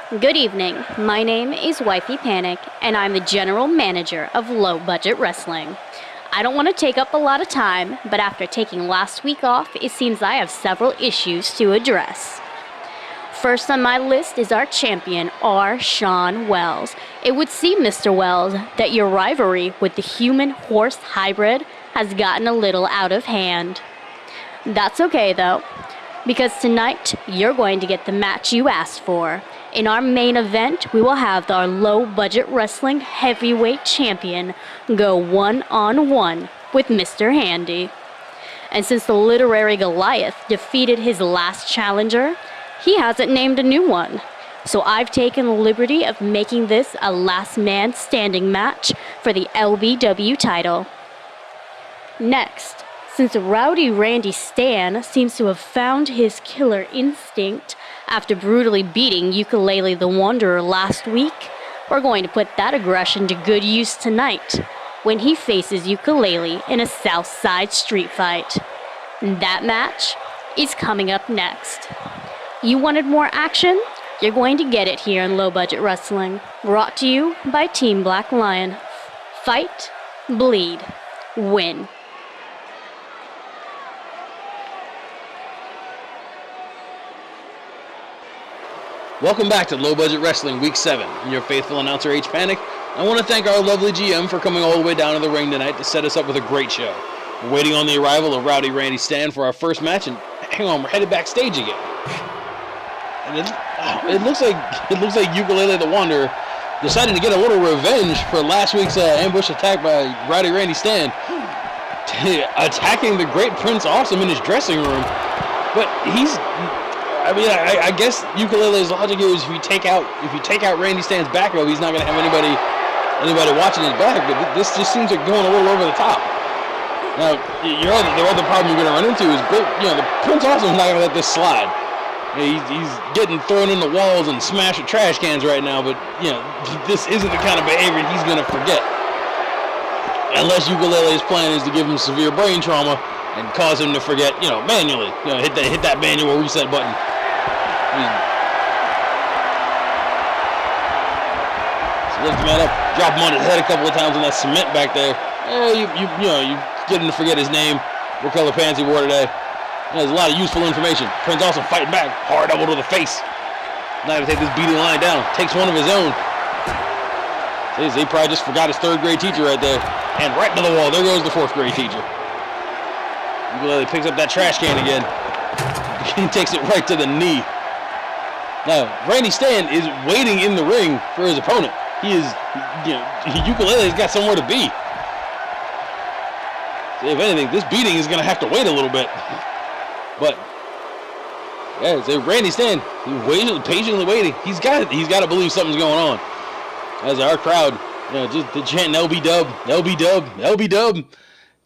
Good evening. My name is Wifey Panic, and I'm the general manager of Low Budget Wrestling. I don't want to take up a lot of time, but after taking last week off, it seems I have several issues to address. First on my list is our champion, R.SEAN Wells. It would seem, Mr. Wells, that your rivalry with the human-horse hybrid has gotten a little out of hand. That's okay, though, because tonight you're going to get the match you asked for. In our main event, we will have our low-budget wrestling heavyweight champion go one-on-one with Mr. Handy. And since the literary Goliath defeated his last challenger, he hasn't named a new one. So I've taken the liberty of making this a last man standing match for the LBW title. Next, since Rowdy Randy Stan seems to have found his killer instinct after brutally beating Ukulele the Wanderer last week, we're going to put that aggression to good use tonight when he faces Ukulele in a Southside street fight. That match is coming up next. You wanted more action? You're going to get it here in Low Budget Wrestling. Brought to you by Team Black Lion. Fight, bleed, win. Welcome back to Low Budget Wrestling Week 7. I'm your faithful announcer, H. Panic. I want to thank our lovely GM for coming all the way down to the ring tonight to set us up with a great show. We're waiting on the arrival of Rowdy Randy Stan for our first match, and hang on, we're headed backstage again. And it looks like Ukulele the Wanderer decided to get a little revenge for last week's ambush attack by Rowdy Randy Stan, attacking the Great Prince Awesome in his dressing room. But I guess Ukulele's logic is if you take out Randy Stan's back row, he's not going to have anybody watching his back. But this just seems like going a little over the top. Now, the other problem you're going to run into is, the Prince Awesome's not going to let this slide. He's getting thrown in the walls and smashed with trash cans right now. But this isn't the kind of behavior he's going to forget, unless Ukulele's plan is to give him severe brain trauma and cause him to forget, manually, hit that manual reset button. So lift the man up, drop him on his head a couple of times on that cement back there. You get him to forget his name, what color pants he wore today. There's a lot of useful information. Prince also fighting back, hard elbow to the face. Now to take this beating line down, takes one of his own. He probably just forgot his third grade teacher right there. And right to the wall, there goes the fourth grade teacher. He picks up that trash can again. He takes it right to the knee. Now, Randy Stan is waiting in the ring for his opponent. Ukulele's got somewhere to be. So if anything, this beating is going to have to wait a little bit. But, Randy Stan, he's patiently waiting. He's got to believe something's going on. As our crowd, just chanting LB-dub, LB-dub, LB-dub.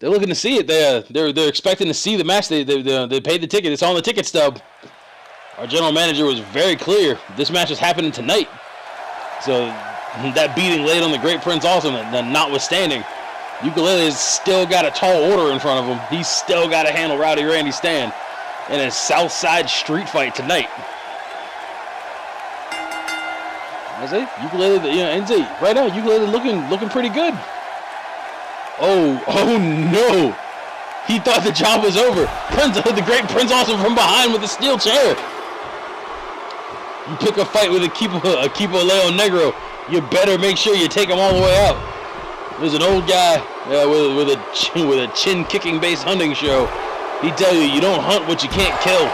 They're looking to see it. They're expecting to see the match. They paid the ticket. It's on the ticket stub. Our general manager was very clear. This match is happening tonight. So that beating laid on the Great Prince Awesome, notwithstanding, Ukulele's still got a tall order in front of him. He's still got to handle Rowdy Randy Stan in a Southside street fight tonight. Ukulele, right now Ukulele looking pretty good. Oh no! He thought the job was over. The Great Prince Awesome from behind with a steel chair. You pick a fight with a Equipo Leon Negro, you better make sure you take him all the way out. There's an old guy with a chin-kicking based hunting show. He tell you don't hunt what you can't kill.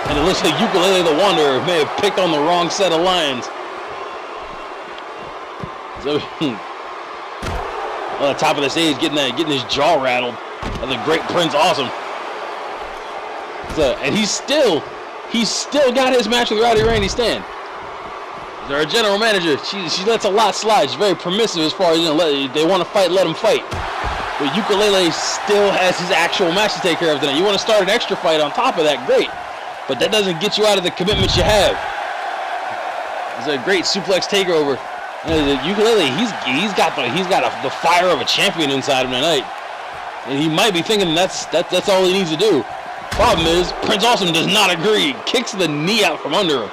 And it looks like Ukulele the Wanderer may have picked on the wrong set of lions. So on the top of the stage, getting his jaw rattled of the Great Prince Awesome. So, and he's still got his match with Rowdy Randy Stan. Our general manager, she lets a lot slide. She's very permissive as far as they want to fight, let them fight. But Ukulele still has his actual match to take care of tonight. You want to start an extra fight on top of that, great. But that doesn't get you out of the commitments you have. It's a great suplex takeover. Ukulele, he's got the fire of a champion inside him tonight, and he might be thinking that's all he needs to do. Problem is, Prince Awesome does not agree. Kicks the knee out from under him.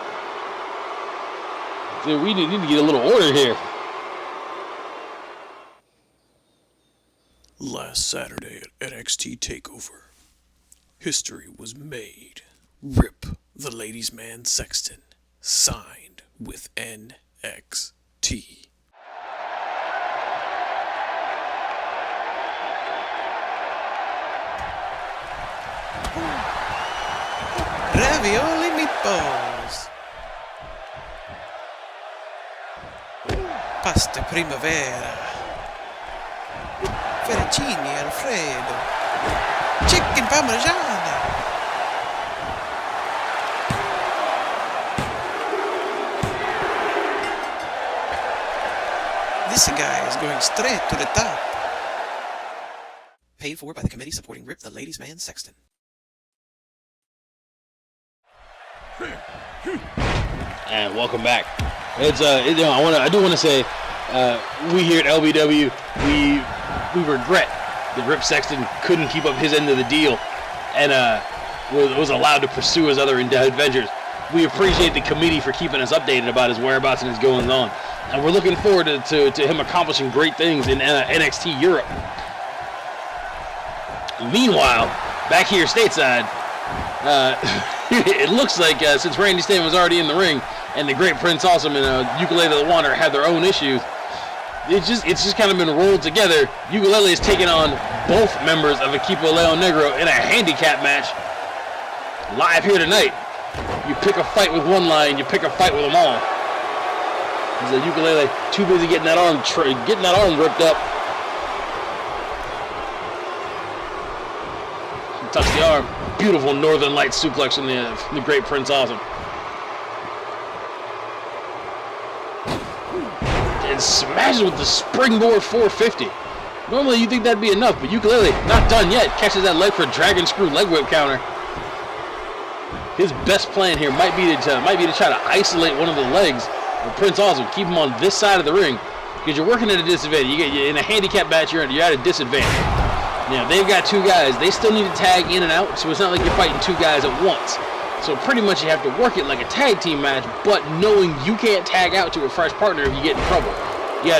So we need to get a little order here. Last Saturday at NXT TakeOver, history was made. Rip the Ladies' Man Sexton signed with NXT. Ravioli meatballs. Pasta primavera. Fettuccine Alfredo. Chicken parmigiana. This guy is going straight to the top. Paid for by the committee supporting Rip the Ladies' Man Sexton. And welcome back. It's I do want to say, we here at LBW, we regret that Rip Sexton couldn't keep up his end of the deal, and was allowed to pursue his other adventures. We appreciate the committee for keeping us updated about his whereabouts and his goings on, and we're looking forward to him accomplishing great things in NXT Europe. Meanwhile, back here stateside, it looks like since Randy Stan was already in the ring and the Great Prince Awesome and Ukulele the Wanderer had their own issues, it's just kind of been rolled together. Ukulele is taking on both members of Equipo Leon Negro in a handicap match live here tonight. You pick a fight with one line, you pick a fight with them all. The Ukulele too busy getting that arm ripped up. Touch the arm. Beautiful Northern Light suplex from the Great Prince Awesome. And smashes with the springboard 450. Normally you think that'd be enough, but Ukulele not done yet. Catches that leg for a dragon screw leg whip counter. His best plan here might be to try to isolate one of the legs of Prince Awesome, keep him on this side of the ring, because you're working at a disadvantage. You in a handicap match, you're at a disadvantage. You know, they've got two guys. They still need to tag in and out, so it's not like you're fighting two guys at once. So pretty much you have to work it like a tag team match, but knowing you can't tag out to a fresh partner if you get in trouble. You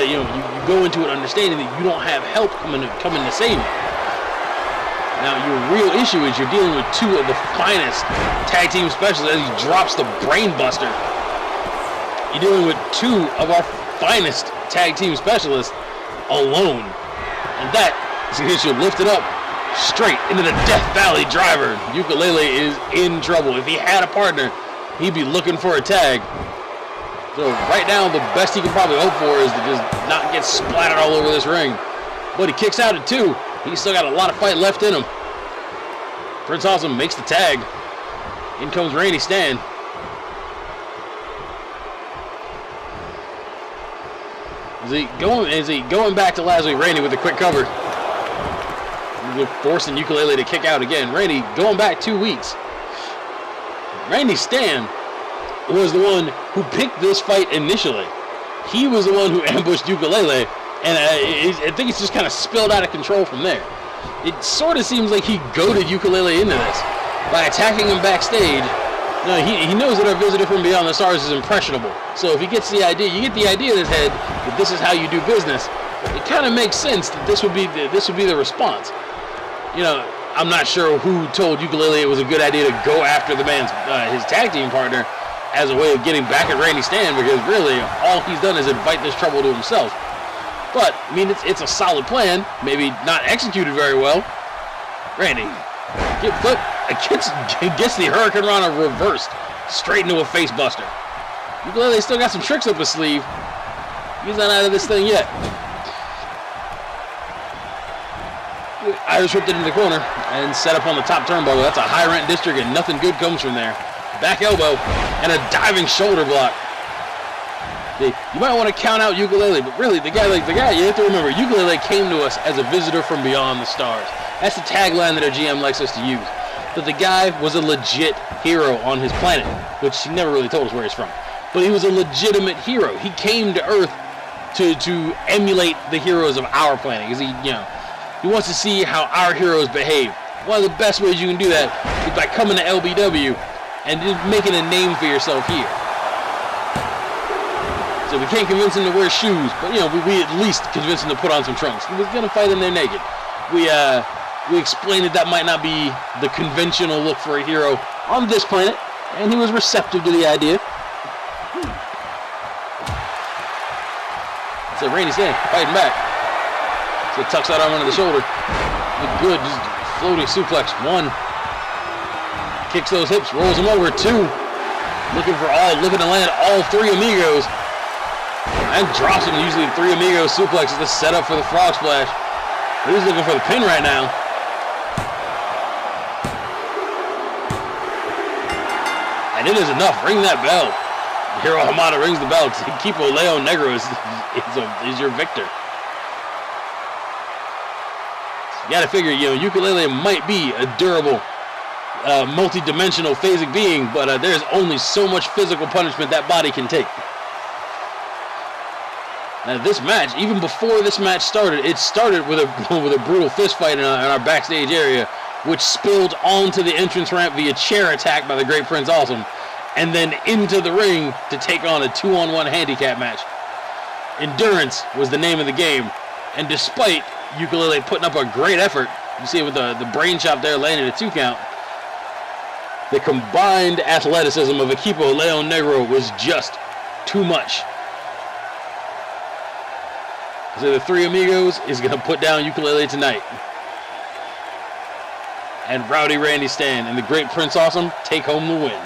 go into it understanding that you don't have help coming to save you. Now your real issue is you're dealing with two of the finest tag team specialists as he drops the brain buster. You're dealing with two of our finest tag team specialists alone. And that is going to get you lifted up straight into the Death Valley driver. Ukulele is in trouble. If he had a partner, he'd be looking for a tag. So right now, the best he can probably hope for is to just not get splattered all over this ring. But he kicks out at 2. He's still got a lot of fight left in him. Prince Awesome makes the tag. In comes Randy Stan. Is he going back to last week? Randy with a quick cover. Forcing Ukulele to kick out again. Randy going back 2 weeks. Randy Stan was the one who picked this fight initially. He was the one who ambushed Ukulele, and I think it's just kind of spilled out of control from there. It sort of seems like he goaded Ukulele into this by attacking him backstage. You know, he knows that our visitor from Beyond the Stars is impressionable. So if he gets the idea, you get the idea in his head that this is how you do business. It kind of makes sense that this would be the response. You know, I'm not sure who told Ukulele it was a good idea to go after the man's his tag team partner as a way of getting back at Randy Stan, because really all he's done is invite this trouble to himself. But I mean, it's a solid plan, maybe not executed very well. Randy gets the Hurricane Rana reversed straight into a face buster. Ukulele still got some tricks up his sleeve. He's not out of this thing yet. Irish whipped it into the corner and set up on the top turnbuckle. That's a high rent district and nothing good comes from there. Back elbow and a diving shoulder block. You might want to count out Ukulele, but really the guy, you have to remember, Ukulele came to us as a visitor from Beyond the Stars. That's the tagline that our GM likes us to use. But the guy was a legit hero on his planet, which he never really told us where he's from. But he was a legitimate hero. He came to Earth to emulate the heroes of our planet, because he wants to see how our heroes behave. One of the best ways you can do that is by coming to LBW and just making a name for yourself here. So we can't convince him to wear shoes, but you know, we at least convinced him to put on some trunks. He was gonna fight in there naked. We explained that might not be the conventional look for a hero on this planet, and he was receptive to the idea. So Randy Stan fighting back. So tucks that arm under the shoulder. Good, just floating suplex. 1. Kicks those hips, rolls them over. 2. Looking to land all 3 amigos. And drops him. Usually 3 amigos suplex is the setup for the frog splash. He's looking for the pin right now. And it is enough. Ring that bell. Hiro Hamada rings the bell. Equipo Leon Negro is your victor. You gotta figure, you know, Ukulele might be a durable, multi-dimensional phasic being, but there's only so much physical punishment that body can take. Now this match, even before this match started, it started with a brutal fist fight in our backstage area, which spilled onto the entrance ramp via chair attack by the Great Prince Awesome, and then into the ring to take on a 2-on-1 handicap match. Endurance was the name of the game, and despite Ukulele putting up a great effort, you see it with the brain chop there, landing a 2 count, the combined athleticism of Equipo Leon Negro was just too much. So the 3 amigos is going to put down Ukulele tonight. And Rowdy Randy Stan and the Great Prince Awesome take home the win.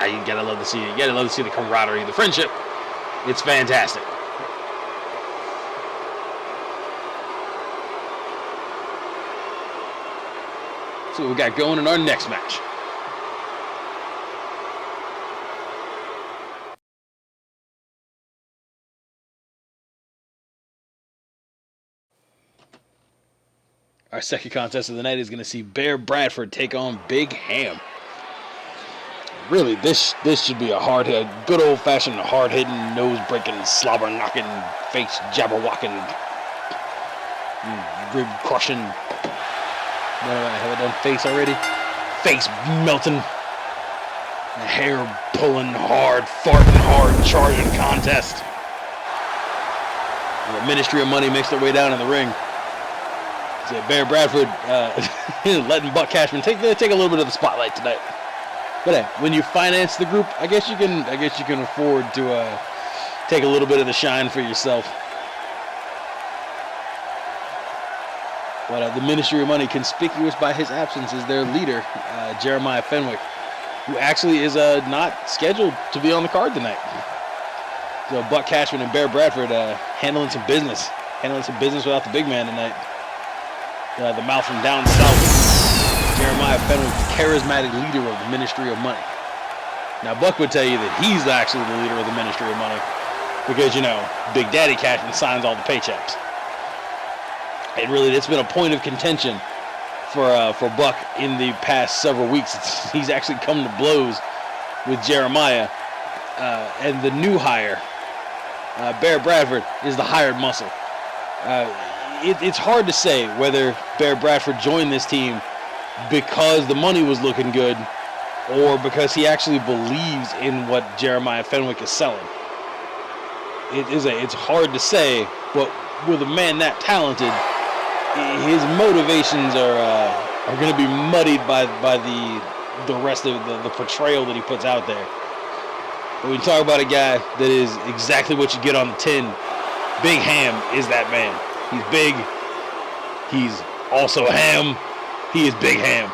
You gotta love to see it. You gotta love to see the camaraderie, the friendship. It's fantastic. So what we got going in our next match. Our second contest of the night is going to see Bear Bradford take on Big HAMM. Really, this should be a good old-fashioned, hard-hitting, nose-breaking, slobber-knocking, face-jabber-walking, rib-crushing. Have I done face already? Face-melting, hair-pulling, hard, farting hard, charging contest. The Ministry of Money makes their way down in the ring. So Bear Bradford letting Buck Cashman take a little bit of the spotlight tonight. But hey, when you finance the group, I guess you can afford to take a little bit of the shine for yourself. But the Ministry of Money, conspicuous by his absence, is their leader, Jeremiah Fenwick, who actually is not scheduled to be on the card tonight. So Buck Cashman and Bear Bradford handling some business without the big man tonight. The mouth from down south. Jeremiah Fenwick, the charismatic leader of the Ministry of Money. Now, Buck would tell you that he's actually the leader of the Ministry of Money because, you know, Big Daddy Cashman signs all the paychecks. And really, it's been a point of contention for Buck in the past several weeks. He's actually come to blows with Jeremiah. And the new hire, Bear Bradford, is the hired muscle. It's hard to say whether Bear Bradford joined this team because the money was looking good or because he actually believes in what Jeremiah Fenwick is selling. It's hard to say, but with a man that talented, his motivations are going to be muddied by the rest of the portrayal that he puts out there. But we talk about a guy that is exactly what you get on the tin. Big HAMM is that man. He's big. He's also HAMM. He is Big HAMM.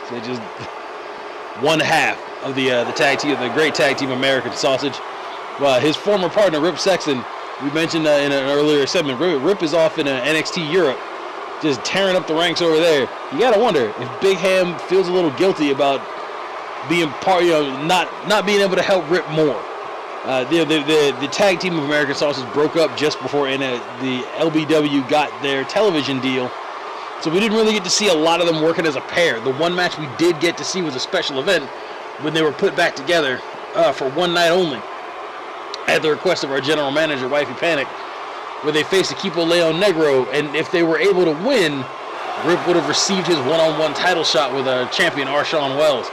So just one half of the tag team, the great tag team American Sausage. Well, his former partner Rip Sexton, we mentioned in an earlier segment. Rip is off in NXT Europe, just tearing up the ranks over there. You gotta wonder if Big HAMM feels a little guilty about being part, not being able to help Rip more. The tag team of American Sausage broke up just before the LBW got their television deal, so we didn't really get to see a lot of them working as a pair. The one match we did get to see was a special event when they were put back together for one night only. at the request of our general manager, Wifey Panic, where they faced Equipo Leon Negro, and if they were able to win, Rip would have received his one-on-one title shot with champion R.SEAN Wells.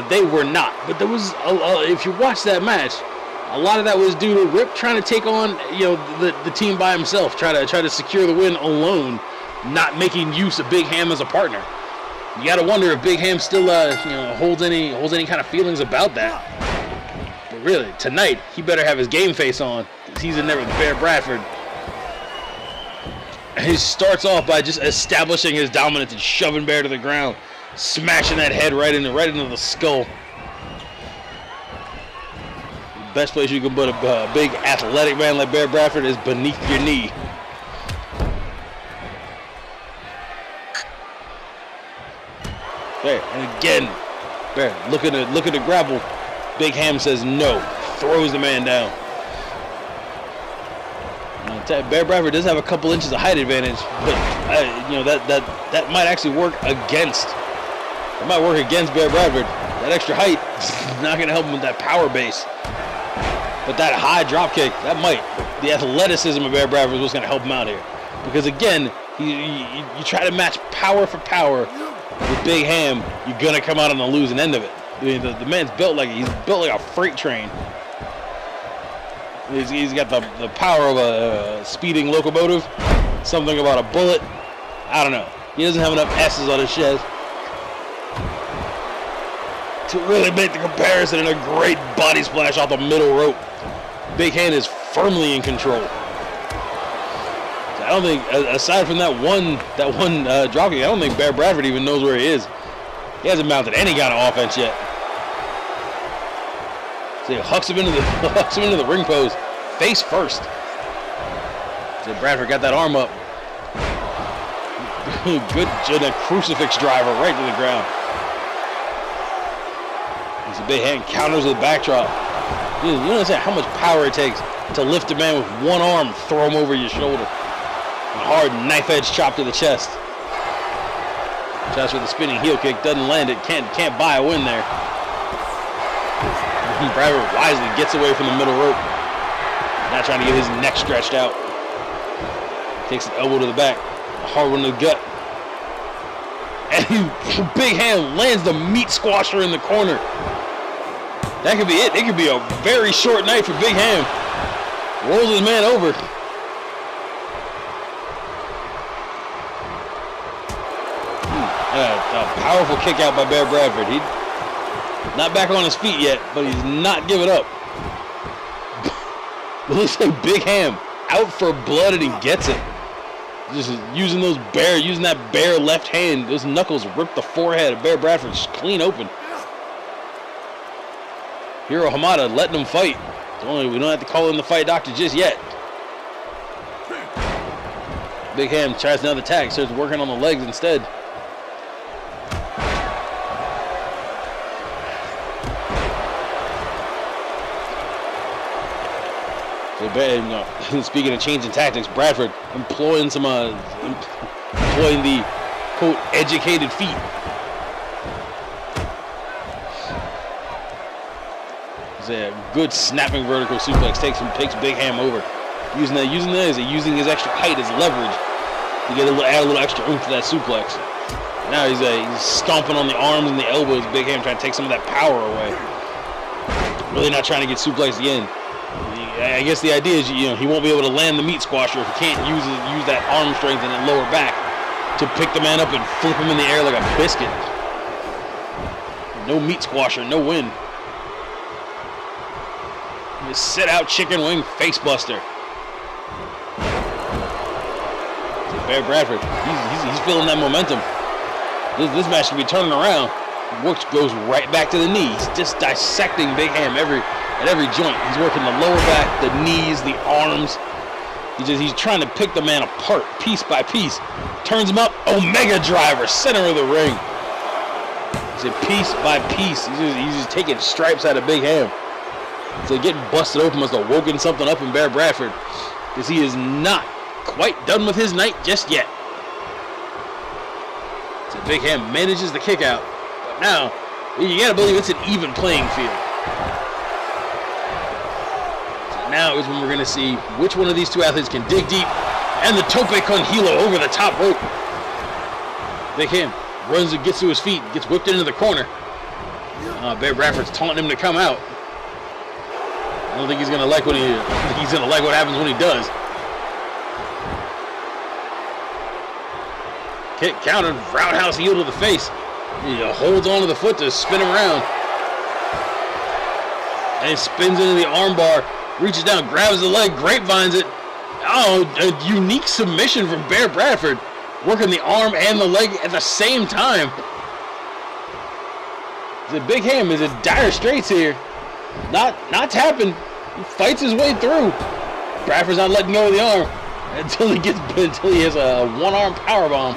They were not, but there was, if you watch that match, a lot of that was due to Rip trying to take on, the team by himself, try to secure the win alone, not making use of Big Ham as a partner. You got to wonder if Big Ham still, holds any kind of feelings about that. But really, tonight he better have his game face on, because he's in there with Bear Bradford. And he starts off by just establishing his dominance and shoving Bear to the ground, smashing that head right into the skull. The best place you can put a big athletic man like Bear Bradford is beneath your knee. There, and again, Bear looking to grapple. Big Ham says no, throws the man down. Bear Bradford does have a couple inches of height advantage, but that might actually work against. It might work against Bear Bradford. That extra height is not going to help him with that power base. But that high drop kick, that might. The athleticism of Bear Bradford is what's going to help him out here. Because again, you try to match power for power with Big Ham, you're going to come out on the losing end of it. I mean, the man's built like a freight train. He's got the power of a speeding locomotive. Something about a bullet. I don't know. He doesn't have enough S's on his chest to really make the comparison, and a great body splash off the middle rope. Big Hand is firmly in control. I don't think, aside from that one drop kick, I don't think Bear Bradford even knows where he is. He hasn't mounted any kind of offense yet. So he hucks him into the ring post, face first. So Bradford got that arm up. Good a crucifix driver right to the ground. He's a Big Hand, counters with a backdrop. You don't understand how much power it takes to lift a man with one arm, throw him over your shoulder. A hard knife edge chop to the chest. Just with a spinning heel kick, doesn't land it, can't buy a win there. Bradford wisely gets away from the middle rope. Not trying to get his neck stretched out. Takes an elbow to the back, a hard one to the gut. And Big Hand lands the meat squasher in the corner. That could be it. It could be a very short night for Big Ham. Rolls his man over. A powerful kick out by Bear Bradford. He's not back on his feet yet, but he's not giving up. It looks like Big Ham out for blood, and he gets it. Just using that bare left hand, those knuckles rip the forehead of Bear Bradford clean open. Hiro Hamada letting him fight. We don't have to call in the fight doctor just yet. Big Ham tries another attack, starts working on the legs instead. Speaking of changing tactics, Bradford employing the quote educated feet. It's a good snapping vertical suplex takes Big Ham over. Using his extra height as leverage to add a little extra oomph to that suplex. Now he's stomping on the arms and the elbows. Big Ham trying to take some of that power away. Really not trying to get suplexed again. I guess the idea is, he won't be able to land the meat squasher if he can't use that arm strength and then lower back to pick the man up and flip him in the air like a biscuit. No meat squasher, no win. Just sit out chicken wing face buster. Bear Bradford, he's feeling that momentum. This match can be turning around. Works goes right back to the knee. He's just dissecting Big Ham at every joint. He's working the lower back, the knees, the arms. He's trying to pick the man apart piece by piece. Turns him up, Omega driver, center of the ring. He's a piece by piece. He's just taking stripes out of Big Ham. So getting busted open must have woken something up in Bear Bradford, because he is not quite done with his night just yet. So Big Ham manages the kick out. But now, you gotta believe it's an even playing field. now is when we're going to see which one of these two athletes can dig deep. And the tope con hilo over the top rope. Big Ham runs and gets to his feet, gets whipped into the corner. Bear Bradford's taunting him to come out. I don't think he's gonna like what what happens when he does. Kick countered, roundhouse heel to the face. He holds onto the foot to spin him around. And he spins into the armbar, reaches down, grabs the leg, grapevines it. Oh, a unique submission from Bear Bradford, working the arm and the leg at the same time. The Big Ham is in dire straits here. Not tapping. He fights his way through. Bradford's not letting go of the arm until he has a one-arm powerbomb.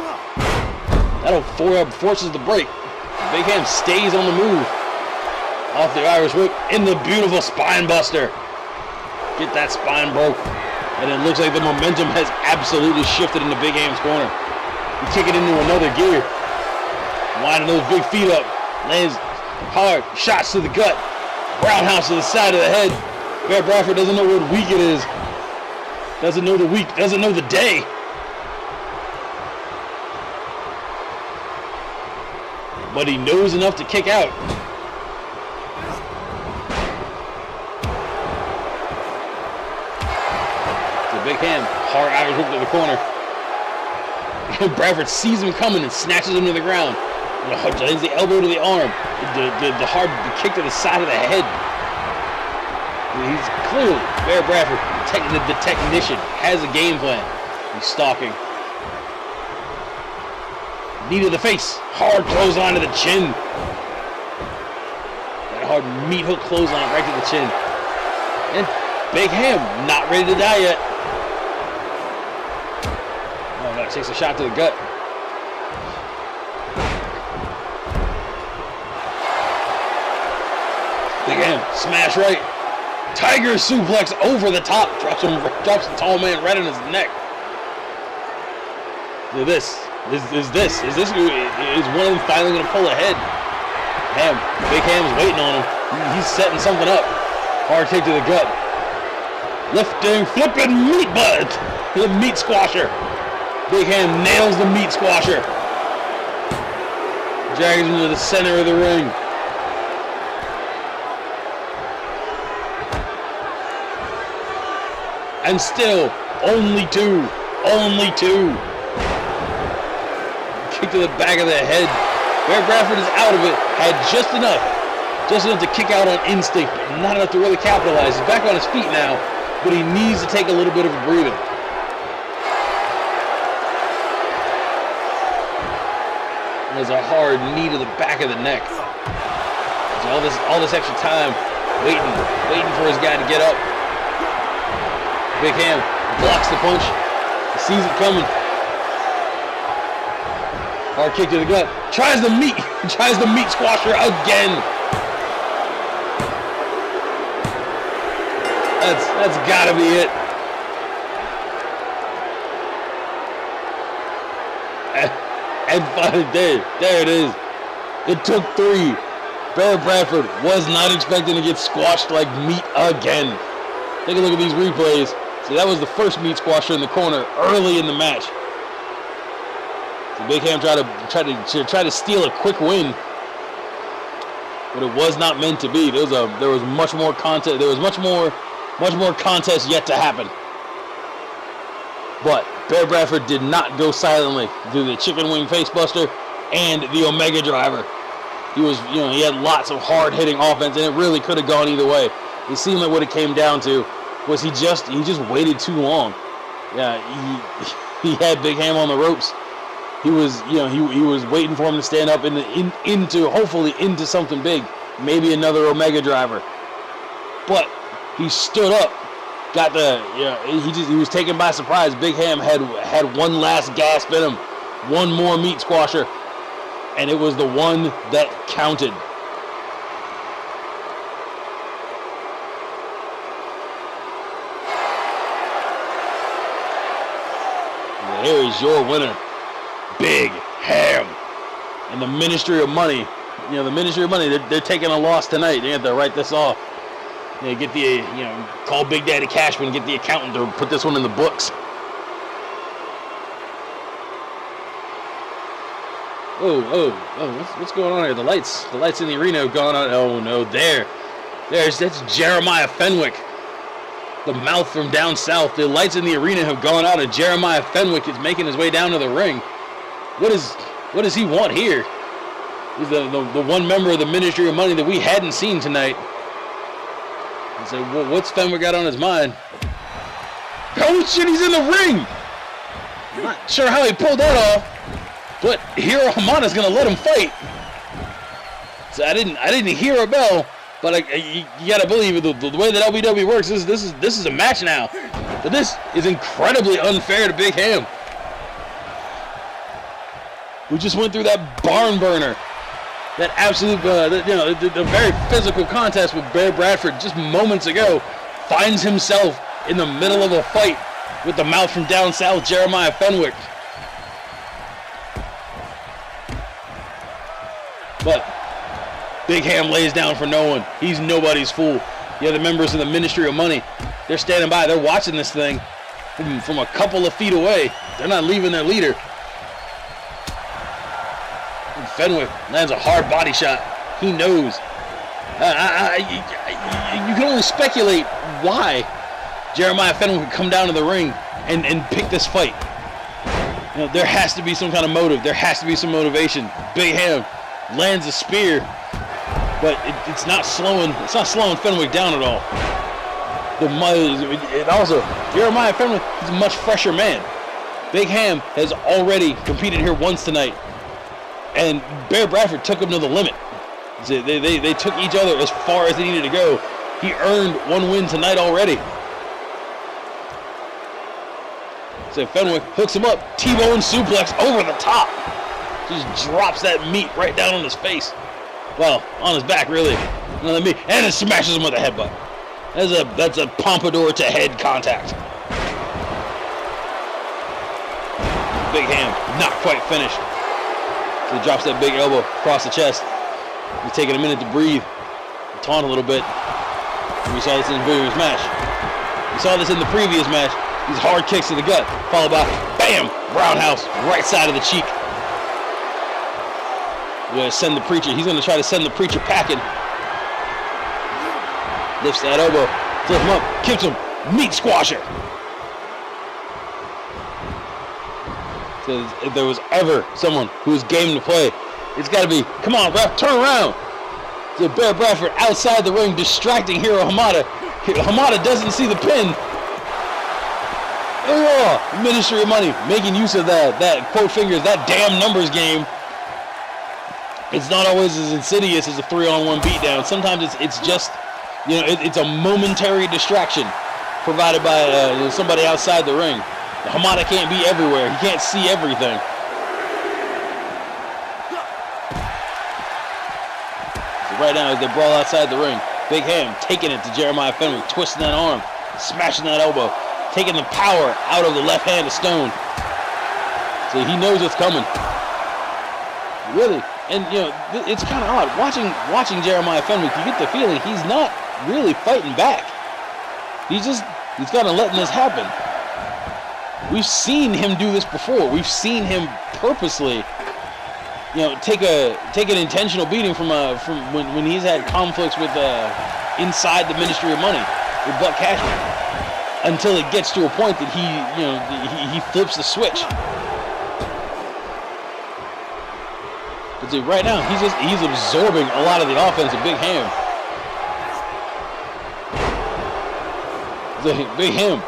That'll forces the break. Big Ham stays on the move. Off the Irish whip in the beautiful spine buster. Get that spine broke. And it looks like the momentum has absolutely shifted into Big Ham's corner. He kick it into another gear. Winding those big feet up. Lands hard shots to the gut. Roundhouse to the side of the head. Bear Bradford doesn't know what week it is. Doesn't know the week. Doesn't know the day. But he knows enough to kick out. Big Ham, hard Irish whip to the corner. Bradford sees him coming and snatches him to the ground. Lands the elbow to the arm. The hard kick to the side of the head. He's clearly, Bear Bradford, the technician, has a game plan. He's stalking. Knee to the face. Hard clothesline to the chin. That hard meat hook clothesline right to the chin. And Big Ham, not ready to die yet. Takes a shot to the gut. Big Ham, smash right. Tiger suplex over the top. Drops the tall man right on his neck. Is one of them finally going to pull ahead? Big Ham's waiting on him. He's setting something up. Hard kick to the gut. Lifting, flipping meat butt. The meat squasher. Big Ham nails the meat squasher. Drags him to the center of the ring. And still, only two. Only two. Kick to the back of the head. Bear Bradford is out of it. Had just enough to kick out on instinct, but not enough to really capitalize. He's back on his feet now, but he needs to take a little bit of a breather. There's a hard knee to the back of the neck. There's all this extra time waiting for his guy to get up. Big Ham blocks the punch. He sees it coming. Hard kick to the gut. Tries the meat squasher again. That's gotta be it. And finally, there it is. It took three. Bear Bradford was not expecting to get squashed like meat again. Take a look at these replays. See, that was the first meat squasher in the corner early in the match. So Big Ham tried to steal a quick win, but it was not meant to be. There was much more content. There was much more contest yet to happen. But Bear Bradford did not go silently through the chicken wing facebuster and the Omega driver. He had lots of hard-hitting offense, and it really could have gone either way. It seemed like what it came down to was he just waited too long. Yeah, he had Big Ham on the ropes. He was waiting for him to stand up hopefully into something big, maybe another Omega driver. But he stood up. He was taken by surprise. Big Ham had one last gasp in him, one more meat squasher, and it was the one that counted. And here is your winner, Big Ham, and the Ministry of Money. The Ministry of Money, they're taking a loss tonight. They have to write this off. Get the, call Big Daddy Cashman, get the accountant to put this one in the books. What's going on here? The lights in the arena have gone on. Oh no, that's Jeremiah Fenwick, the mouth from down south. The lights in the arena have gone out, and Jeremiah Fenwick is making his way down to the ring. What does he want here? He's the one member of the Ministry of Money that we hadn't seen tonight. I said, well, what's Fenwick got on his mind? Oh shit, he's in the ring! I'm not sure how he pulled that off. But Hiro Hamada's gonna let him fight. So I didn't hear a bell, but you gotta believe the way that LBW works. This is a match now. But this is incredibly unfair to Big Ham. We just went through that barn burner, that absolute, the very physical contest with Bear Bradford just moments ago. Finds himself in the middle of a fight with the mouth from down south, Jeremiah Fenwick. But Big Ham lays down for no one. He's nobody's fool. The other members of the Ministry of Money, they're standing by. They're watching this thing from a couple of feet away. They're not leaving their leader. And Fenwick lands a hard body shot. He knows. You can only speculate why Jeremiah Fenwick would come down to the ring and pick this fight. There has to be some kind of motive. There has to be some motivation. Big Ham lands a spear, but it's not slowing Fenwick down at all. Also, Jeremiah Fenwick is a much fresher man. Big Ham has already competed here once tonight, and Bear Bradford took him to the limit. They took each other as far as they needed to go. He earned one win tonight already. So Fenwick hooks him up, T-bone suplex over the top. Just drops that meat right down on his face. Well, on his back, really. Another meat, and it smashes him with a headbutt. That's a pompadour to head contact. Big Ham, not quite finished. So he drops that big elbow across the chest. He's taking a minute to breathe, taunt a little bit. We saw this in the previous match. We saw this in the previous match. These hard kicks to the gut, followed by bam, roundhouse, right side of the cheek. We're gonna send the preacher. He's gonna try to send the preacher packing. Lifts that elbow, flip him up, kicks him, meat squasher. So if there was ever someone who was game to play, it's got to be, come on, ref, turn around. So Bear Bradford outside the ring, distracting Hiro Hamada. Hamada doesn't see the pin. Oh, Ministry of Money making use of that quote fingers, that damn numbers game. It's not always as insidious as a 3-on-1 beatdown. Sometimes it's just, it's a momentary distraction provided by somebody outside the ring. Hamada can't be everywhere. He can't see everything. So right now, as they brawl outside the ring, Big Ham taking it to Jeremiah Fenwick, twisting that arm, smashing that elbow, taking the power out of the left hand of Stone. So he knows what's coming. Really. And, it's kind of odd. Watching Jeremiah Fenwick, you get the feeling he's not really fighting back. He's kind of letting this happen. We've seen him do this before. We've seen him purposely, take an intentional beating from when he's had conflicts with inside the Ministry of Money with Buck Cashman, until it gets to a point that he flips the switch. But see, right now he's absorbing a lot of the offense of Big Ham. Big Ham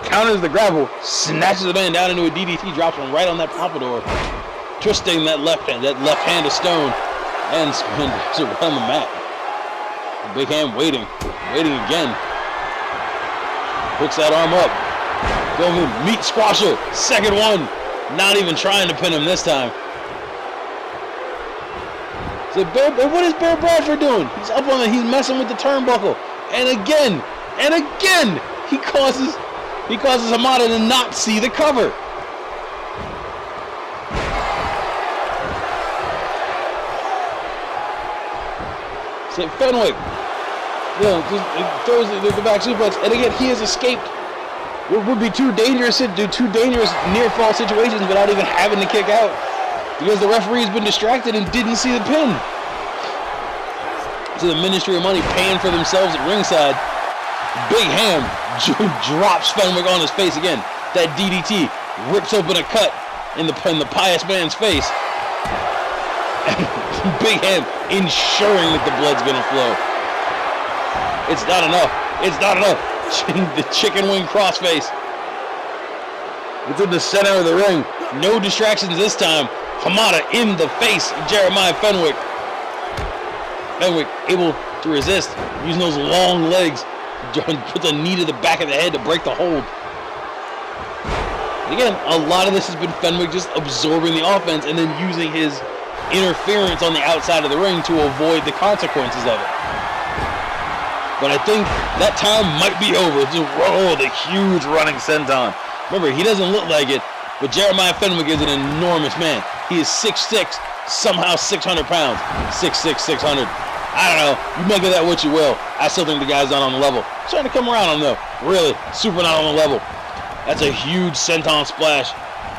counters the grapple, snatches the man down into a DDT, drops him right on that pompadour, twisting that left hand of Stone, and drops it right on the mat. Big Ham waiting again. Hooks that arm up. Going in, meat squasher, second one. Not even trying to pin him this time. So what is Bear Bradford doing? He's up on it. He's messing with the turnbuckle, and again, he causes Hamada to not see the cover. So Fenwick just throws the back suplex, and again he has escaped. It would be too dangerous near fall situations without even having to kick out, because the referee's been distracted and didn't see the pin. So the Ministry of Money paying for themselves at ringside. Big Ham drops Fenwick on his face again. That DDT rips open a cut in the pious man's face. And Big Ham ensuring that the blood's gonna flow. It's not enough. It's not enough. The chicken wing crossface. It's in the center of the ring. No distractions this time. Hamada in the face of Jeremiah Fenwick. Fenwick able to resist, using those long legs. Puts a knee to the back of the head to break the hold. And again, a lot of this has been Fenwick just absorbing the offense and then using his interference on the outside of the ring to avoid the consequences of it. But I think that time might be over. The huge running senton. Remember, he doesn't look like it, but Jeremiah Fenwick is an enormous man. He is 6'6", somehow 600 pounds. 6'6", 600. I don't know. You make of that what you will. I still think the guy's not on the level. Starting to come around on him, though. Really, super not on the level. That's a huge senton splash.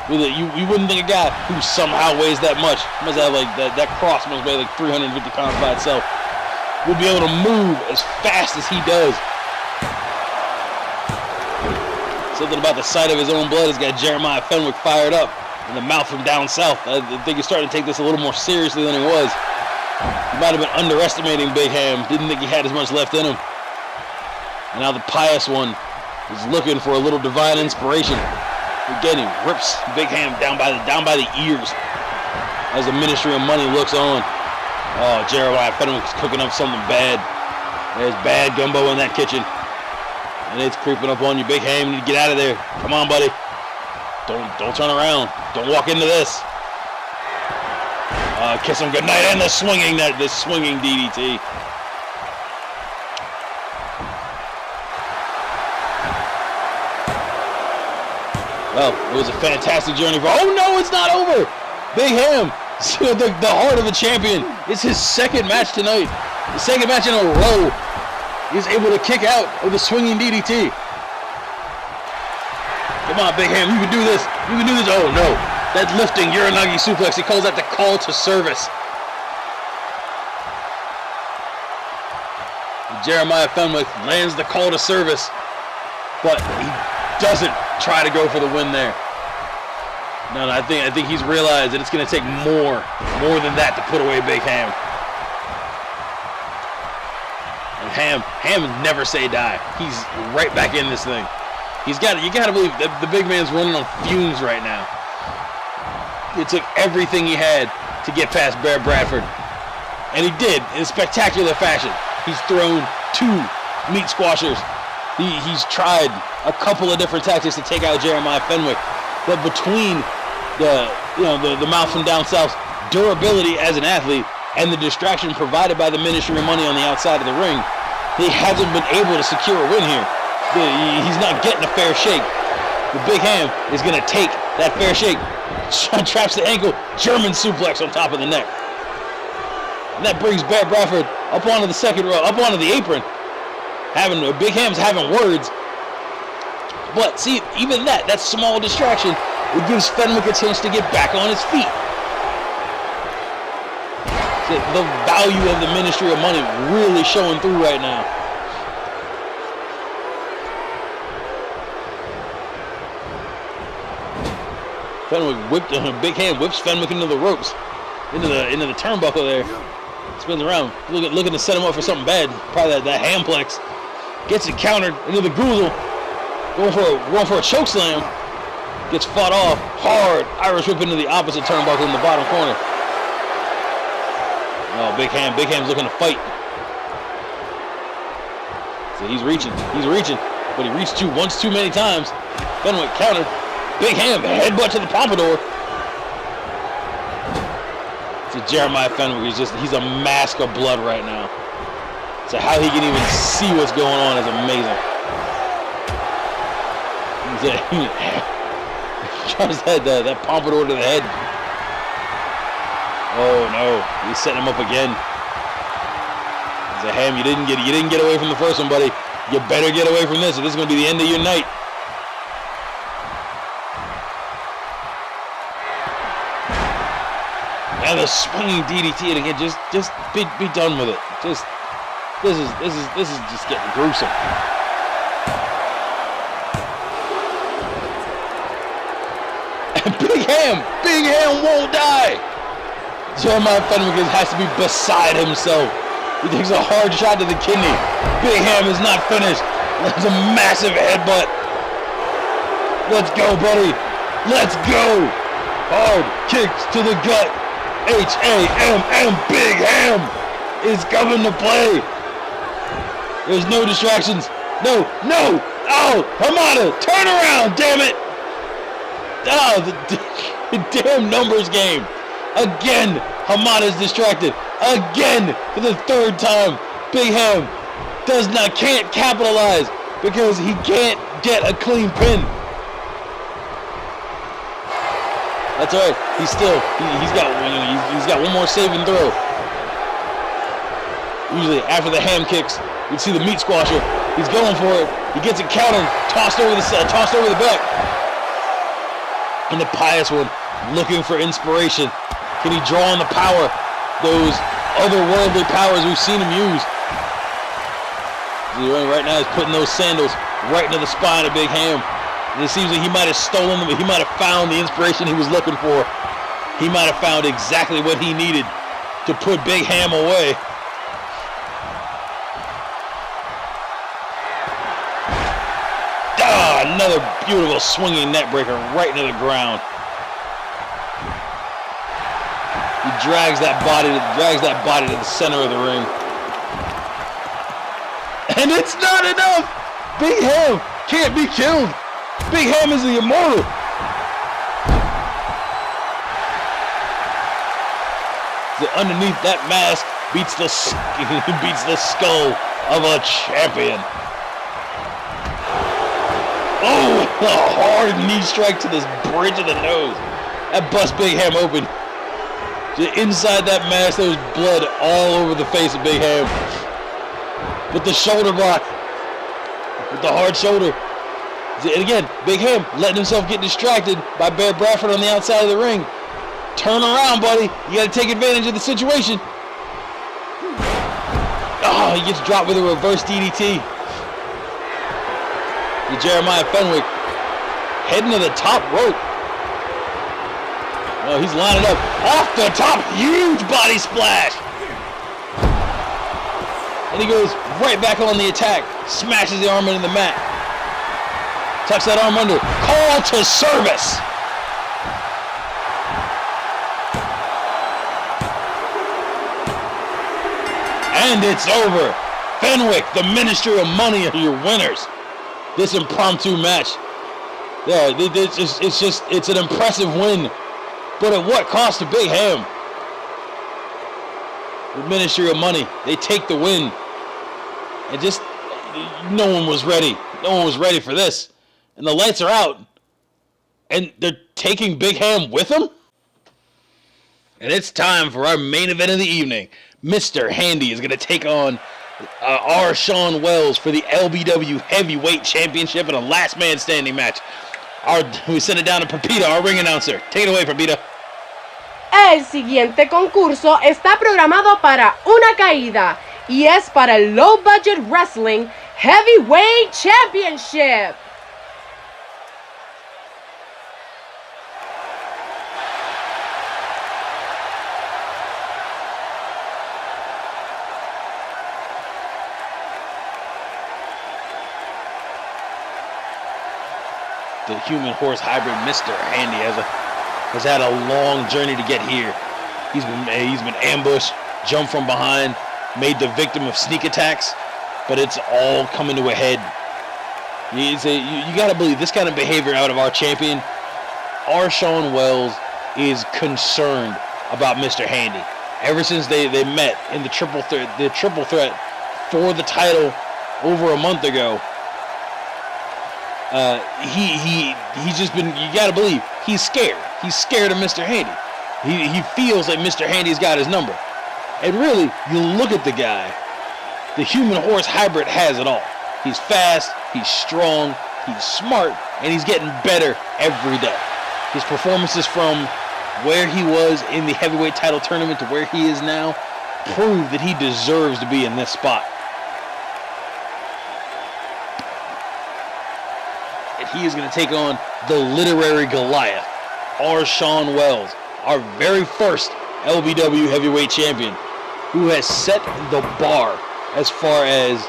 With it, you wouldn't think a guy who somehow weighs that much, must have like that cross must weigh like 350 pounds by itself, would be able to move as fast as he does. Something about the sight of his own blood has got Jeremiah Fenwick fired up in the mouth from down south. I think he's starting to take this a little more seriously than he was. He might have been underestimating Big Ham. Didn't think he had as much left in him. And now the pious one is looking for a little divine inspiration. Again, he rips Big Ham down by the ears as the Ministry of Money looks on. Oh, Jeremiah Fenwick's cooking up something bad. There's bad gumbo in that kitchen. And it's creeping up on you. Big Ham, you need to get out of there. Come on, buddy. Don't turn around. Don't walk into this. Kiss him goodnight, and the swinging DDT. Well, it was a fantastic journey for. Oh no, it's not over. Big Ham, the heart of a champion. It's his second match tonight. The second match in a row. He's able to kick out of the swinging DDT. Come on, Big Ham, you can do this. You can do this. Oh no. That lifting Uranagi suplex, he calls that the call to service. Jeremiah Fenwick lands the call to service, but he doesn't try to go for the win there. No, I think he's realized that it's going to take more than that to put away Big Ham. And Ham never say die. He's right back in this thing. You got to believe that the big man's running on fumes right now. It took everything he had to get past Bradford. And he did in spectacular fashion. He's thrown 2 meat squashers. He's tried a couple of different tactics to take out Jeremiah Fenwick. But between the mouth from down south, durability as an athlete, and the distraction provided by the Ministry of Money on the outside of the ring, he hasn't been able to secure a win here. He's not getting a fair shake. The Big Ham is going to take that fair shake. Traps the ankle, German suplex on top of the neck. And that brings Bradford up onto the second row, up onto the apron. Big Ham's having words. But see, even that small distraction, it gives Fenwick a chance to get back on his feet. The value of the Ministry of Money really showing through right now. Big Ham whips Fenwick into the ropes, into the turnbuckle there. Spins around, looking to set him up for something bad. Probably that Hamplex. Gets it countered into the Goozle. Going for a choke slam. Gets fought off hard. Irish whip into the opposite turnbuckle in the bottom corner. Oh, Big Ham's looking to fight. So he's reaching, but he reached once too many times. Fenwick countered. Big Ham headbutt to the pompadour. So Jeremiah Fenwick he's a mask of blood right now. So how he can even see what's going on is amazing. Tries that pompadour to the head. Oh no, he's setting him up again. It's a Ham. You didn't get away from the first one, buddy. You better get away from this, or this is going to be the end of your night. And the swinging DDT, and again, just be done with it. This is just getting gruesome. And Big Ham won't die. Jeremiah Fenwick has to be beside himself. He takes a hard shot to the kidney. Big Ham is not finished. That's a massive headbutt. Let's go, buddy. Let's go. Hard kicks to the gut. H-A-M-M. Big Ham is coming to play. There's no distractions. No. Oh, Hamada, turn around, damn it. Oh, the damn numbers game. Again, Hamada's distracted. Again, for the third time. Big Ham can't capitalize because he can't get a clean pin. That's all right. He's got one more save and throw. Usually after the Ham kicks, you see the meat squasher. He's going for it. He gets it countered, tossed over the back. And the pious one, looking for inspiration. Can he draw on the power, those otherworldly powers we've seen him use? Right now he's putting those sandals right into the spine of Big Ham. And it seems like he might have stolen them, but he might have found the inspiration he was looking for. He might have found exactly what he needed to put Big Ham away. Another beautiful swinging net breaker right into the ground. He drags that body to the center of the ring. And it's not enough! Big Ham can't be killed. Big Ham is the immortal. Underneath that mask beats the skull of a champion. Oh, a hard knee strike to this bridge of the nose. That busts Big Ham open. Inside that mask, there was blood all over the face of Big Ham. With the shoulder block. With the hard shoulder. And again, Big Ham letting himself get distracted by Bradford on the outside of the ring. Turn around, buddy. You got to take advantage of the situation. Oh, he gets dropped with a reverse DDT. Jeremiah Fenwick heading to the top rope. Oh, he's lining up off the top, huge body splash. And he goes right back on the attack, smashes the arm into the mat. Tucks that arm under, call to service. And it's over. Fenwick, the Ministry of Money, are your winners. This impromptu match, yeah, it's an impressive win, but at what cost to Big Ham? The Ministry of Money, they take the win, and just no one was ready. No one was ready for this, and the lights are out, and they're taking Big Ham with them. And it's time for our main event of the evening. Mr. Handy is going to take on R.SEAN Wells for the LBW Heavyweight Championship in a last man standing match. We send it down to Pepita, our ring announcer. Take it away, Pepita. El siguiente concurso está programado para una caída y es para el Low Budget Wrestling Heavyweight Championship. The human horse hybrid Mr. Handy has had a long journey to get here. He's been ambushed, jumped from behind, made the victim of sneak attacks, but it's all coming to a head. You got to believe this kind of behavior out of our champion. R.SEAN Wells is concerned about Mr. Handy. Ever since they met in the triple threat for the title over a month ago, he's just been, you gotta believe, he's scared. He's scared of Mr. Handy. He feels like Mr. Handy's got his number. And really, you look at the guy, The human horse hybrid has it all. He's fast, he's strong, he's smart, and he's getting better every day. His performances from where he was in the heavyweight title tournament to where he is now prove that he deserves to be in this spot. And he is going to take on the literary Goliath, R.SEAN Wells, our very first LBW heavyweight champion, who has set the bar as far as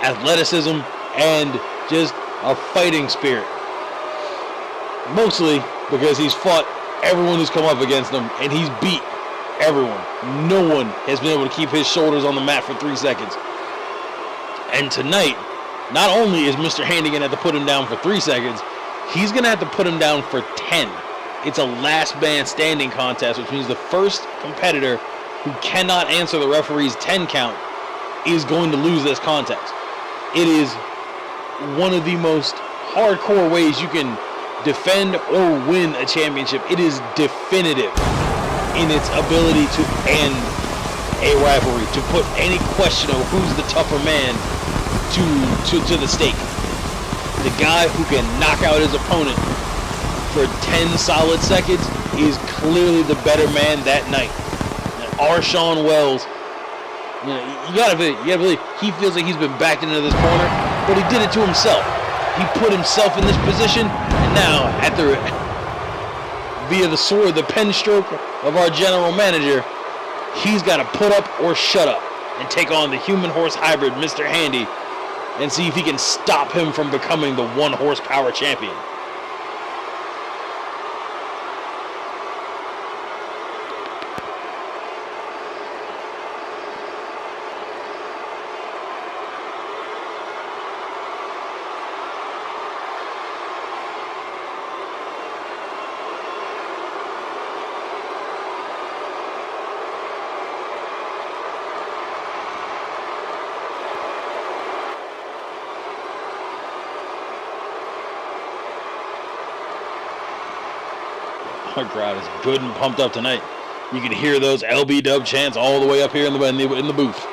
athleticism and just a fighting spirit. Mostly because he's fought everyone who's come up against him, and he's beat everyone. No one has been able to keep his shoulders on the mat for 3 seconds. And tonight, not only is Mr. Handy going to have to put him down for 3 seconds, he's going to have to put him down for 10. It's a last man standing contest, which means the first competitor who cannot answer the referee's 10 count is going to lose this contest. It is one of the most hardcore ways you can defend or win a championship. It is definitive in its ability to end a rivalry, to put any question of who's the tougher man to the stake. The guy who can knock out his opponent for 10 solid seconds is clearly the better man that night. R.SEAN Wells, you gotta believe he feels like he's been backed into this corner, but he did it to himself. He put himself in this position, and now, via the sword, the pen stroke of our general manager, he's got to put up or shut up and take on the human horse hybrid, Mr. Handy, and see if he can stop him from becoming the 1 horsepower champion. Our crowd is good and pumped up tonight. You can hear those LBW chants all the way up here in the booth.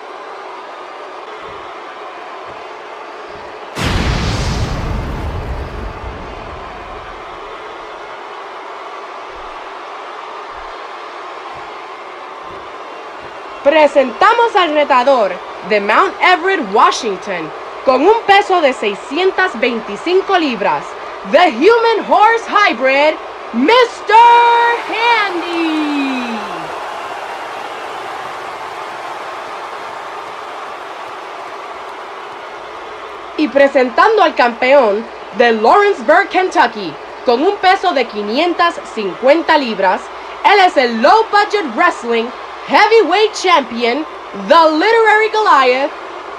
Presentamos al retador de Mount Everett, Washington, con un peso de 625 libras, the Human Horse Hybrid, Mr. Handy. Y presentando al campeón de Lawrenceburg, Kentucky, con un peso de 550 libras, él es el Low Budget Wrestling Heavyweight Champion, the Literary Goliath,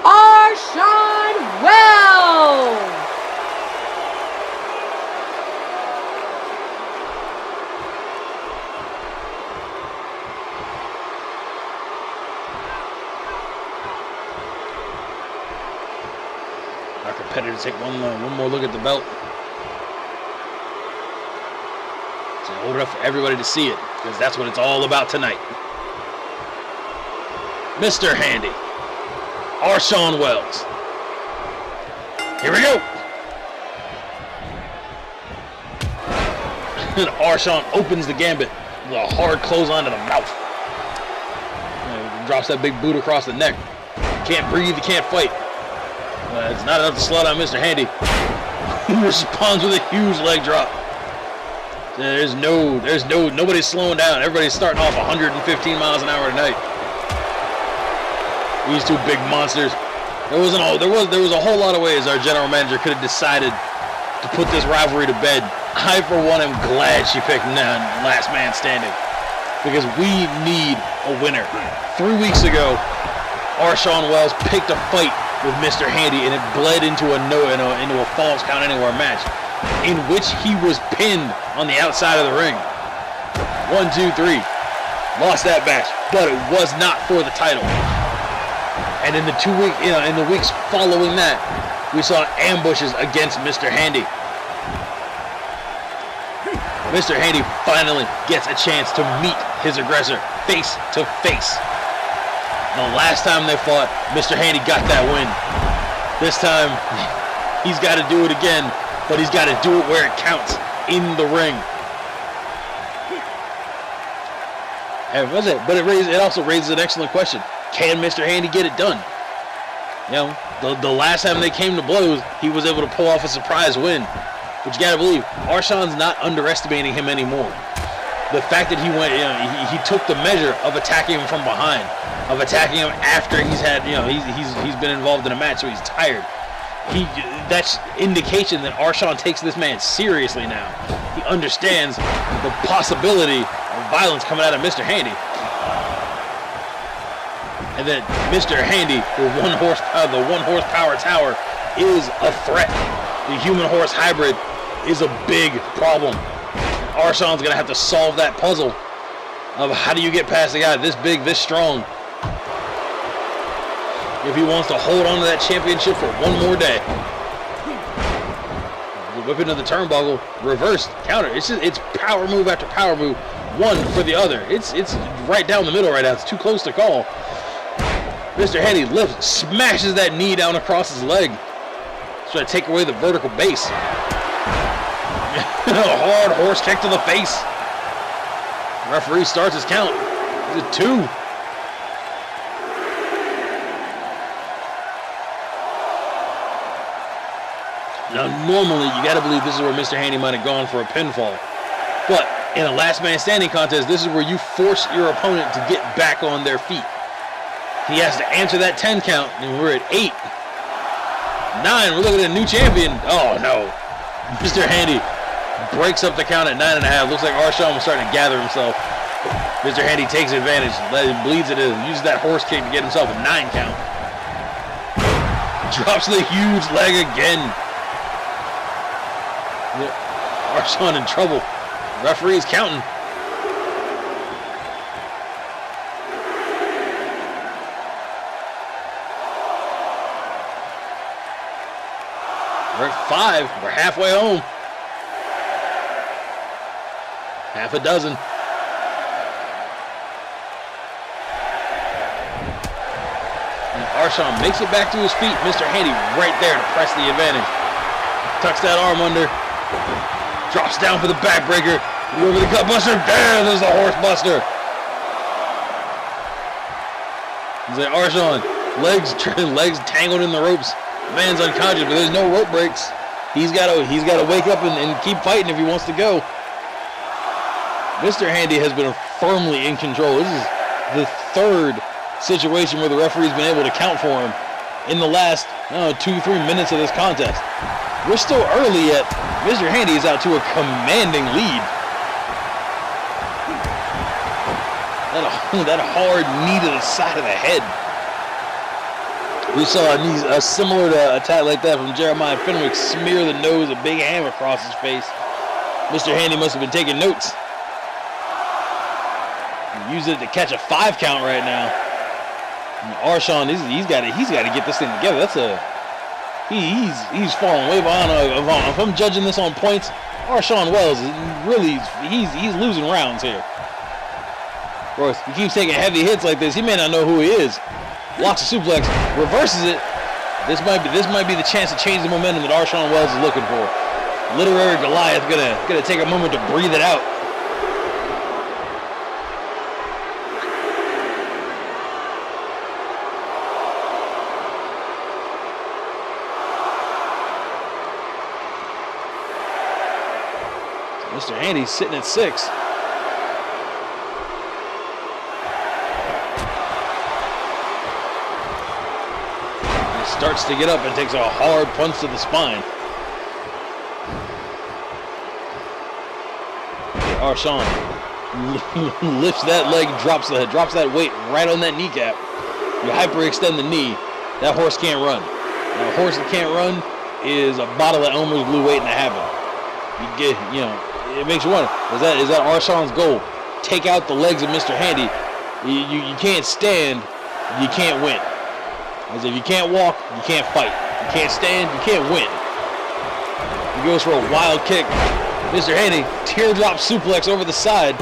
R.SEAN Wells. Our competitors take one more look at the belt. So hold it up for everybody to see it, because that's what it's all about tonight. Mr. Handy, R.SEAN Wells. Here we go. And R.SEAN opens the gambit with a hard clothesline to the mouth. Drops that big boot across the neck. Can't breathe, he can't fight. It's not enough to slow down Mr. Handy, who responds with a huge leg drop. Nobody's slowing down. Everybody's starting off 115 miles an hour tonight. These two big monsters. There was a whole lot of ways our general manager could have decided to put this rivalry to bed. I, for one, am glad she picked last man standing, because we need a winner. 3 weeks ago, R.SEAN Wells picked a fight with Mr. Handy, and it bled into a Falls Count Anywhere match, in which he was pinned on the outside of the ring. 1, 2, 3. Lost that match, but it was not for the title. And in the weeks following that, we saw ambushes against Mr. Handy. Mr. Handy finally gets a chance to meet his aggressor face to face. The last time they fought, Mr. Handy got that win. This time, he's got to do it again, but he's got to do it where it counts, in the ring. And it also raises an excellent question. Can Mr. Handy get it done? You know, the last time they came to blows, he was able to pull off a surprise win. But you gotta believe, R.SEAN's not underestimating him anymore. The fact that he went, you know, he took the measure of attacking him from behind, of attacking him after he's had, you know, he's been involved in a match, so he's tired. That's indication that R.SEAN takes this man seriously now. He understands the possibility of violence coming out of Mr. Handy. And that Mr. Handy, the one horsepower tower, is a threat. The human-horse hybrid is a big problem. R.SEAN's gonna have to solve that puzzle of how do you get past a guy this big, this strong, if he wants to hold on to that championship for one more day. The whip into the turnbuckle, reversed, counter. It's power move after power move, one for the other. It's right down the middle right now. It's too close to call. Mr. Handy lifts, smashes that knee down across his leg. Trying to take away the vertical base. A hard horse kick to the face. The referee starts his count. It's a 2. Now, normally, you got to believe this is where Mr. Handy might have gone for a pinfall. But in a last man standing contest, this is where you force your opponent to get back on their feet. He has to answer that 10 count, and we're at 8. 9, we're looking at a new champion. Oh, no. Mr. Handy breaks up the count at 9.5. Looks like R.SEAN was starting to gather himself. Mr. Handy takes advantage, bleeds it in, uses that horse kick to get himself a 9 count. Drops the huge leg again. R.SEAN in trouble. Referee's counting. We're at 5. We're halfway home. Half a dozen. And R.SEAN makes it back to his feet. Mr. Handy right there to press the advantage. Tucks that arm under. Drops down for the backbreaker. Over the gut buster. There's the horse buster. He's like, R.SEAN, legs tangled in the ropes. Man's unconscious, but there's no rope breaks. He's got to wake up and keep fighting if he wants to go. Mr. Handy has been firmly in control. This is the 3rd situation where the referee's been able to count for him in the last 2-3 minutes of this contest. We're still early yet. Mr. Handy is out to a commanding lead. That hard knee to the side of the head. We saw a similar to attack like that from Jeremiah Fenwick smear the nose, a big hammer across his face. Mr. Handy must have been taking notes. Use it to catch a 5 count right now. R.SEAN, he's got to get this thing together. He's falling way behind. If I'm judging this on points, R.SEAN Wells really he's losing rounds here. Of course, he keeps taking heavy hits like this. He may not know who he is. Blocks a suplex, reverses it. This might be the chance to change the momentum that R.SEAN Wells is looking for. Literary Goliath gonna take a moment to breathe it out. Mr. Handy's sitting at 6. Starts to get up and takes a hard punch to the spine. R.SEAN lifts that leg, drops that weight right on that kneecap. You hyperextend the knee. That horse can't run. Now, a horse that can't run is a bottle of Elmer's Blue waiting to happen. It makes you wonder, is that R.SEAN's goal? Take out the legs of Mr. Handy. You can't stand, you can't win. As if you can't walk, you can't fight. You can't stand, you can't win. He goes for a wild kick. Mr. Handy, teardrop suplex over the side.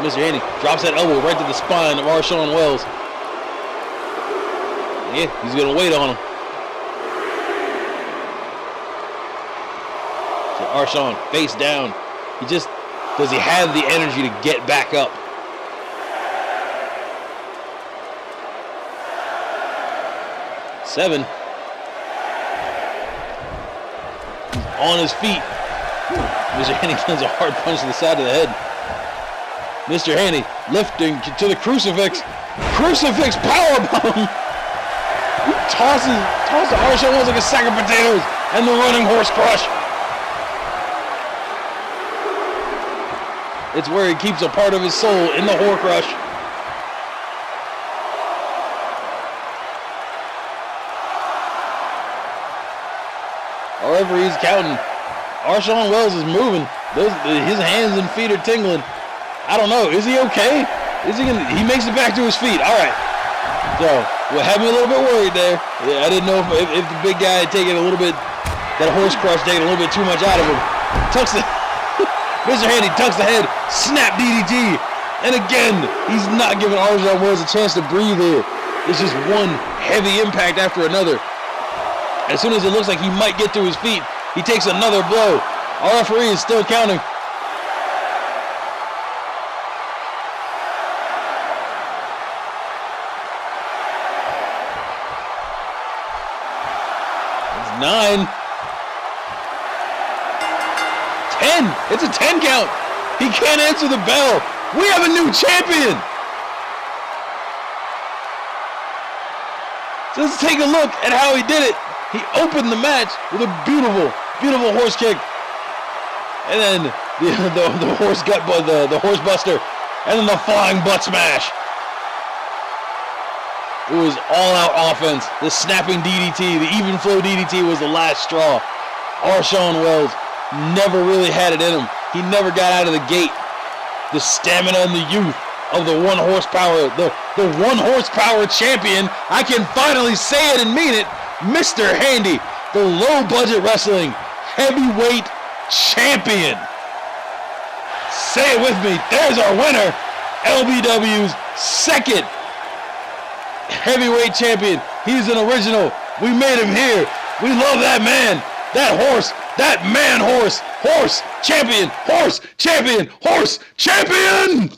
Mr. Haney drops that elbow right to the spine of R.SEAN Wells. Yeah, he's going to wait on him. So R.SEAN face down. Does he have the energy to get back up? Seven. He's on his feet. Mr. Haney lands a hard punch to the side of the head. Mr. Haney lifting to the crucifix. Crucifix powerbomb. He tosses R.SEAN Wells like a sack of potatoes, and the running horse crush. It's where he keeps a part of his soul in the horse crush. However, he's counting. R.SEAN Wells is moving. His hands and feet are tingling. I don't know. Is he okay? He makes it back to his feet. All right. So, what had me a little bit worried there. Yeah, I didn't know if the big guy had taken a little bit, that horse crush taking a little bit too much out of him. Mr. Haney tucks the head, snap DDT. And again, he's not giving R.SEAN Wells a chance to breathe here. It's just one heavy impact after another. As soon as it looks like he might get to his feet, he takes another blow. Our referee is still counting. It's 9. 10. It's a 10 count. He can't answer the bell. We have a new champion. So let's take a look at how he did it. He opened the match with a beautiful, beautiful horse kick. And then the horse gut, the horse buster, and then the flying butt smash. It was all-out offense. The snapping DDT, the even flow DDT was the last straw. R.SEAN Wells never really had it in him. He never got out of the gate. The stamina and the youth of the 1 horsepower, the 1 horsepower champion. I can finally say it and mean it. Mr. Handy, the low budget wrestling heavyweight champion. Say it with me. There's our winner. LBW's second heavyweight champion. He's an original. We made him here. We love that man. That horse. That man horse. Horse champion. Horse champion. Horse champion.